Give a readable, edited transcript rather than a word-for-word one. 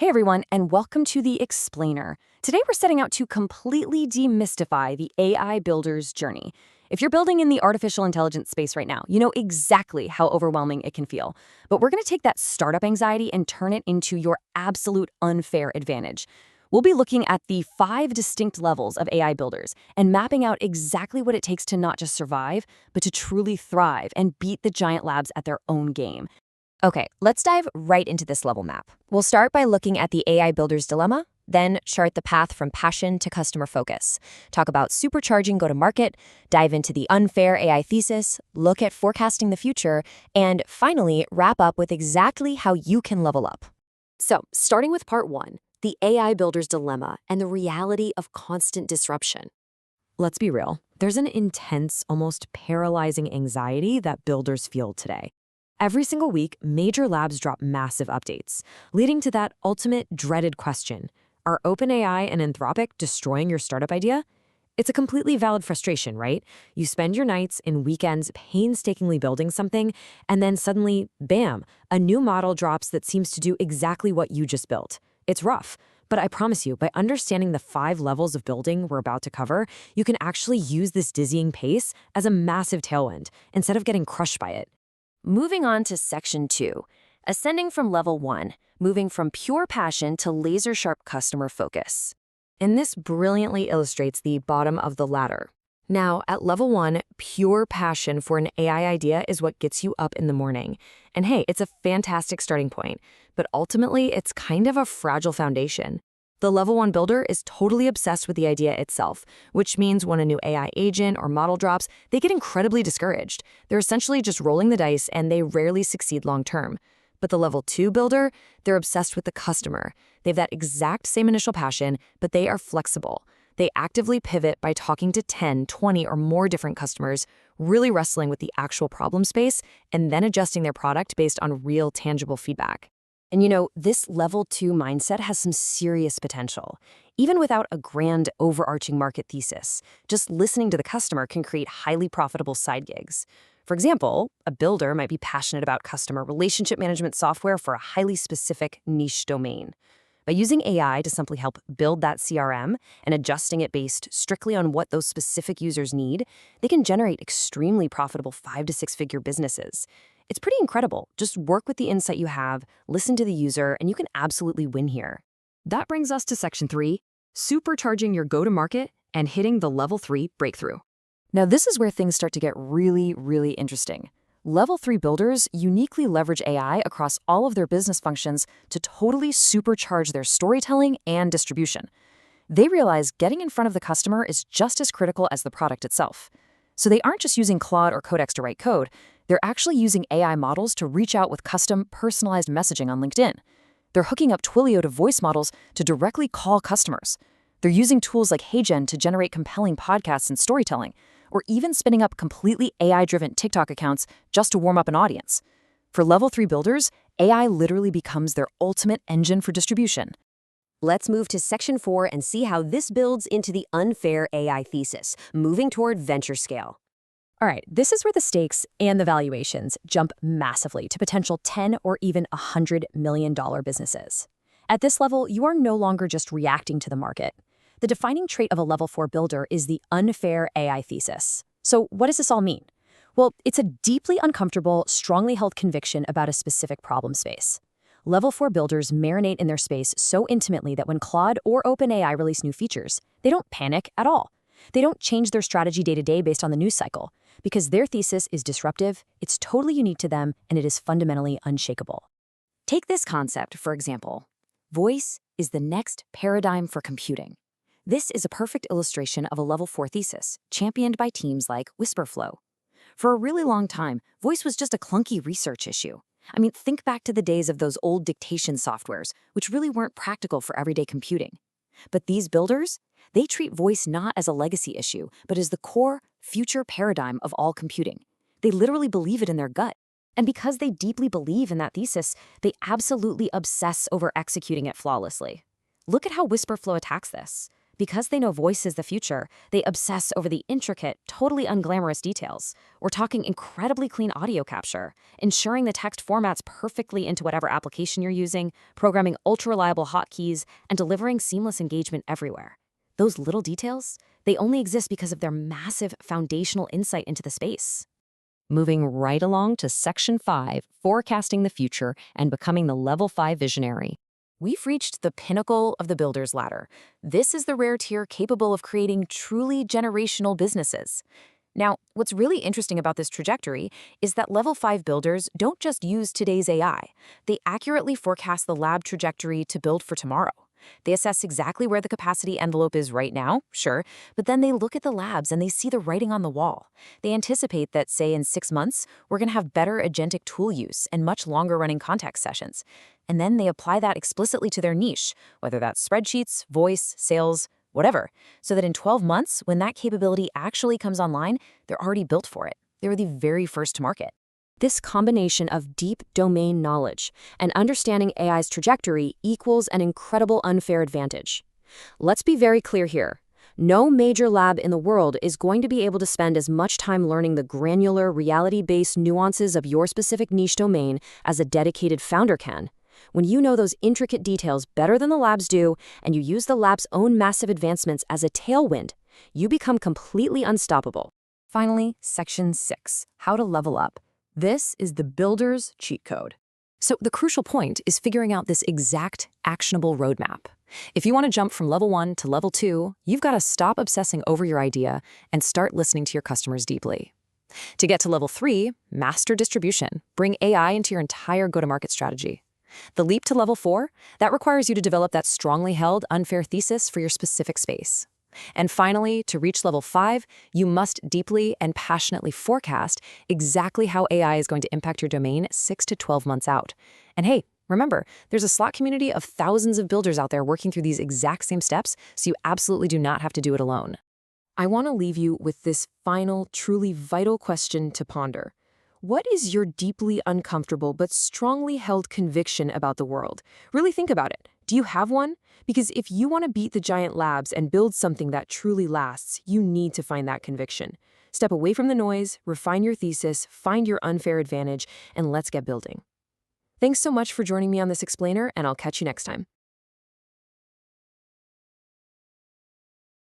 Hey everyone, and welcome to The Explainer. Today we're setting out to completely demystify the AI builder's journey. If you're building in the artificial intelligence space right now, you know exactly how overwhelming it can feel. But we're going to take that startup anxiety and turn it into your absolute unfair advantage. We'll be looking at the 5 distinct levels of AI builders and mapping out exactly what it takes to not just survive, but to truly thrive and beat the giant labs at their own game. Okay, let's dive right into this level map. We'll start by looking at the AI builder's dilemma, then chart the path from passion to customer focus, talk about supercharging go-to-market, dive into the unfair AI thesis, look at forecasting the future, and finally wrap up with exactly how you can level up. So, starting with part 1, the AI builder's dilemma and the reality of constant disruption. Let's be real. There's an intense, almost paralyzing anxiety that builders feel today. Every single week, major labs drop massive updates, leading to that ultimate dreaded question: are OpenAI and Anthropic destroying your startup idea? It's a completely valid frustration, right? You spend your nights and weekends painstakingly building something, and then suddenly, bam, a new model drops that seems to do exactly what you just built. It's rough, but I promise you, by understanding the 5 levels of building we're about to cover, you can actually use this dizzying pace as a massive tailwind instead of getting crushed by it. Moving on to section 2, ascending from level 1, moving from pure passion to laser-sharp customer focus. And this brilliantly illustrates the bottom of the ladder. Now, at level 1, pure passion for an AI idea is what gets you up in the morning. And hey, it's a fantastic starting point, but ultimately, it's kind of a fragile foundation. The level 1 builder is totally obsessed with the idea itself, which means when a new AI agent or model drops, they get incredibly discouraged. They're essentially just rolling the dice, and they rarely succeed long-term. But the level 2 builder, they're obsessed with the customer. They have that exact same initial passion, but they are flexible. They actively pivot by talking to 10, 20, or more different customers, really wrestling with the actual problem space, and then adjusting their product based on real, tangible feedback. And you know, this level 2 mindset has some serious potential. Even without a grand overarching market thesis, just listening to the customer can create highly profitable side gigs. For example, a builder might be passionate about customer relationship management software for a highly specific niche domain. By using AI to simply help build that CRM and adjusting it based strictly on what those specific users need, they can generate extremely profitable 5 to 6-figure businesses. It's pretty incredible. Just work with the insight you have, listen to the user, and you can absolutely win here. That brings us to section 3, supercharging your go-to-market and hitting the level 3 breakthrough. Now, this is where things start to get really interesting. Level 3 builders uniquely leverage AI across all of their business functions to totally supercharge their storytelling and distribution. They realize getting in front of the customer is just as critical as the product itself. So they aren't just using Claude or Codex to write code, they're actually using AI models to reach out with custom, personalized messaging on LinkedIn. They're hooking up Twilio to voice models to directly call customers. They're using tools like HeyGen to generate compelling podcasts and storytelling, or even spinning up completely AI-driven TikTok accounts just to warm up an audience. For level 3 builders, AI literally becomes their ultimate engine for distribution. Let's move to section 4 and see how this builds into the unfair AI thesis, moving toward venture scale. All right, this is where the stakes and the valuations jump massively to potential $10 or even $100 million businesses. At this level, you are no longer just reacting to the market. The defining trait of a level 4 builder is the unfair AI thesis. So what does this all mean? Well, it's a deeply uncomfortable, strongly held conviction about a specific problem space. Level 4 builders marinate in their space so intimately that when Claude or OpenAI release new features, they don't panic at all. They don't change their strategy day to day based on the news cycle, because their thesis is disruptive, it's totally unique to them, and it is fundamentally unshakable. Take this concept, for example. Voice is the next paradigm for computing. This is a perfect illustration of a level 4 thesis, championed by teams like Whisperflow. For a really long time, voice was just a clunky research issue. I mean, think back to the days of those old dictation softwares, which really weren't practical for everyday computing. But these builders, they treat voice not as a legacy issue, but as the core, future paradigm of all computing. They literally believe it in their gut. And because they deeply believe in that thesis, they absolutely obsess over executing it flawlessly. Look at how Whisperflow attacks this. Because they know voice is the future, they obsess over the intricate, totally unglamorous details. We're talking incredibly clean audio capture, ensuring the text formats perfectly into whatever application you're using, programming ultra-reliable hotkeys, and delivering seamless engagement everywhere. Those little details, they only exist because of their massive foundational insight into the space. Moving right along to Section 5, Forecasting the Future and Becoming the Level 5 Visionary. We've reached the pinnacle of the builder's ladder. This is the rare tier capable of creating truly generational businesses. Now, what's really interesting about this trajectory is that level 5 builders don't just use today's AI. They accurately forecast the lab trajectory to build for tomorrow. They assess exactly where the capacity envelope is right now, sure, but then they look at the labs and they see the writing on the wall. They anticipate that, say, in 6 months, we're going to have better agentic tool use and much longer running contact sessions. And then they apply that explicitly to their niche, whether that's spreadsheets, voice, sales, whatever, so that in 12 months, when that capability actually comes online, they're already built for it. They were the very first to market. This combination of deep domain knowledge and understanding AI's trajectory equals an incredible unfair advantage. Let's be very clear here. No major lab in the world is going to be able to spend as much time learning the granular, reality-based nuances of your specific niche domain as a dedicated founder can. When you know those intricate details better than the labs do, and you use the lab's own massive advancements as a tailwind, you become completely unstoppable. Finally, Section 6, How to Level Up. This is the builder's cheat code. So the crucial point is figuring out this exact, actionable roadmap. If you want to jump from level 1 to level 2, you've got to stop obsessing over your idea and start listening to your customers deeply. To get to level 3, master distribution. Bring AI into your entire go-to-market strategy. The leap to level 4, that requires you to develop that strongly held, unfair thesis for your specific space. And finally, to reach level 5, you must deeply and passionately forecast exactly how AI is going to impact your domain 6 to 12 months out. And hey, remember, there's a Slack community of thousands of builders out there working through these exact same steps, so you absolutely do not have to do it alone. I want to leave you with this final, truly vital question to ponder. What is your deeply uncomfortable but strongly held conviction about the world? Really think about it. Do you have one? Because if you want to beat the giant labs and build something that truly lasts, you need to find that conviction. Step away from the noise, refine your thesis, find your unfair advantage, and let's get building. Thanks so much for joining me on this explainer, and I'll catch you next time.